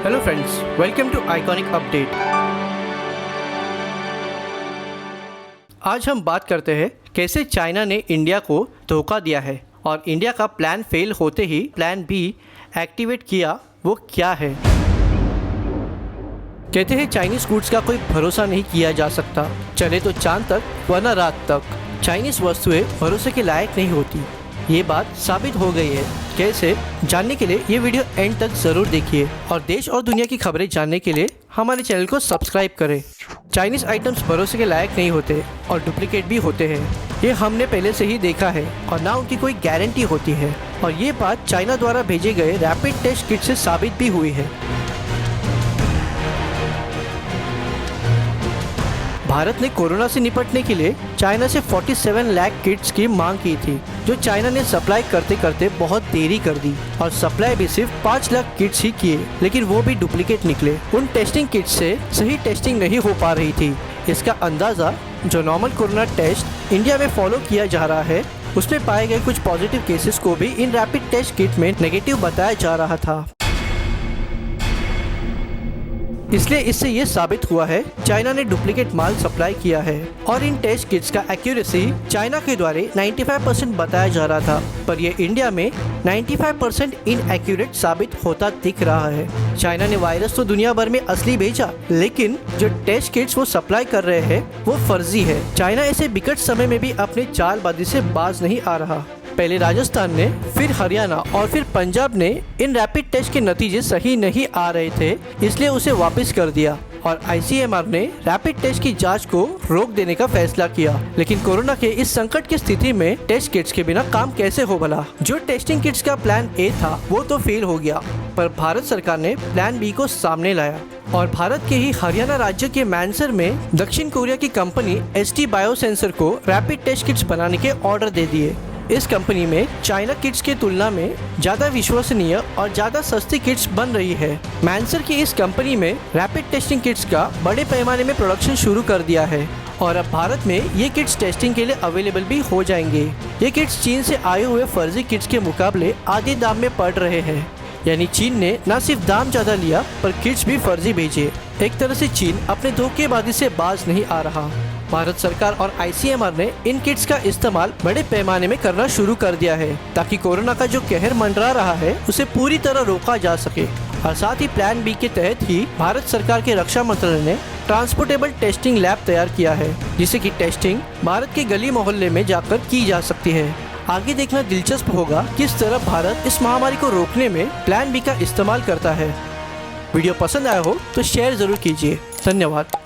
Hello friends, welcome to iconic update. आज हम बात करते हैं कैसे चाइना ने इंडिया को धोखा दिया है और इंडिया का प्लान फेल होते ही प्लान बी एक्टिवेट किया, वो क्या है। कहते हैं चाइनीज़ गुड्स का कोई भरोसा नहीं किया जा सकता, चले तो चांद तक वरना रात तक। चाइनीज़ वस्तुएं भरोसे के लायक नहीं होती, ये बात साबित हो गई है। कैसे, जानने के लिए ये वीडियो एंड तक ज़रूर देखिए और देश और दुनिया की खबरें जानने के लिए हमारे चैनल को सब्सक्राइब करें। चाइनीज़ आइटम्स भरोसे के लायक नहीं होते और डुप्लीकेट भी होते हैं, ये हमने पहले से ही देखा है और ना उनकी कोई गारंटी होती है। और ये बात चाइना द्वारा भेजे गए रैपिड टेस्ट किट से साबित भी हुई है। भारत ने कोरोना से निपटने के लिए चाइना से 47 लाख किट्स की मांग की थी, जो चाइना ने सप्लाई करते करते बहुत देरी कर दी और सप्लाई भी सिर्फ 5 लाख किट्स ही किए, लेकिन वो भी डुप्लीकेट निकले। उन टेस्टिंग किट्स से सही टेस्टिंग नहीं हो पा रही थी। इसका अंदाज़ा जो नॉर्मल कोरोना टेस्ट इंडिया में फॉलो किया जा रहा है, उसमें पाए गए कुछ पॉजिटिव केसेस को भी इन रैपिड टेस्ट किट में नेगेटिव बताया जा रहा था। इसलिए इससे ये साबित हुआ है चाइना ने डुप्लीकेट माल सप्लाई किया है और इन टेस्ट किट्स का एक्यूरेसी चाइना के द्वारा 95% बताया जा रहा था, पर ये इंडिया में 95% इनएक्यूरेट साबित होता दिख रहा है। चाइना ने वायरस तो दुनिया भर में असली भेजा, लेकिन जो टेस्ट किट्स वो सप्लाई कर रहे हैं वो फर्जी है। चाइना ऐसे विकट समय में भी अपने चालबाजी से बाज नहीं आ रहा। पहले राजस्थान ने, फिर हरियाणा और फिर पंजाब ने इन रैपिड टेस्ट के नतीजे सही नहीं आ रहे थे, इसलिए उसे वापस कर दिया और ICMR ने रैपिड टेस्ट की जांच को रोक देने का फैसला किया। लेकिन कोरोना के इस संकट की स्थिति में टेस्ट किट्स के बिना काम कैसे हो भला। जो टेस्टिंग किट्स का प्लान ए था वो तो फेल हो गया, पर भारत सरकार ने प्लान बी को सामने लाया और भारत के ही हरियाणा राज्य के मानेसर में दक्षिण कोरिया की कंपनी ST बायोसेंसर को रैपिड टेस्ट किट्स बनाने के ऑर्डर दे दिए। इस कंपनी में चाइना किट्स की तुलना में ज़्यादा विश्वसनीय और ज़्यादा सस्ती किट्स बन रही है। मानेसर की इस कंपनी में रैपिड टेस्टिंग किट्स का बड़े पैमाने में प्रोडक्शन शुरू कर दिया है और अब भारत में ये किट्स टेस्टिंग के लिए अवेलेबल भी हो जाएंगे। ये किट्स चीन से आए हुए फर्जी किट्स के मुकाबले आधे दाम में पड़ रहे हैं, यानी चीन ने न सिर्फ दाम ज़्यादा लिया पर किट्स भी फर्जी भेजे। एक तरह से चीन अपने धोखेबाजी से बाज नहीं आ रहा। भारत सरकार और ICMR ने इन किट्स का इस्तेमाल बड़े पैमाने में करना शुरू कर दिया है, ताकि कोरोना का जो कहर मंडरा रहा है उसे पूरी तरह रोका जा सके। और साथ ही प्लान बी के तहत ही भारत सरकार के रक्षा मंत्रालय ने ट्रांसपोर्टेबल टेस्टिंग लैब तैयार किया है, जिससे कि टेस्टिंग भारत के गली मोहल्ले में जाकर की जा सकती है। आगे देखना दिलचस्प होगा किस तरह भारत इस महामारी को रोकने में प्लान बी का इस्तेमाल करता है। वीडियो पसंद आया हो तो शेयर जरूर कीजिए। धन्यवाद।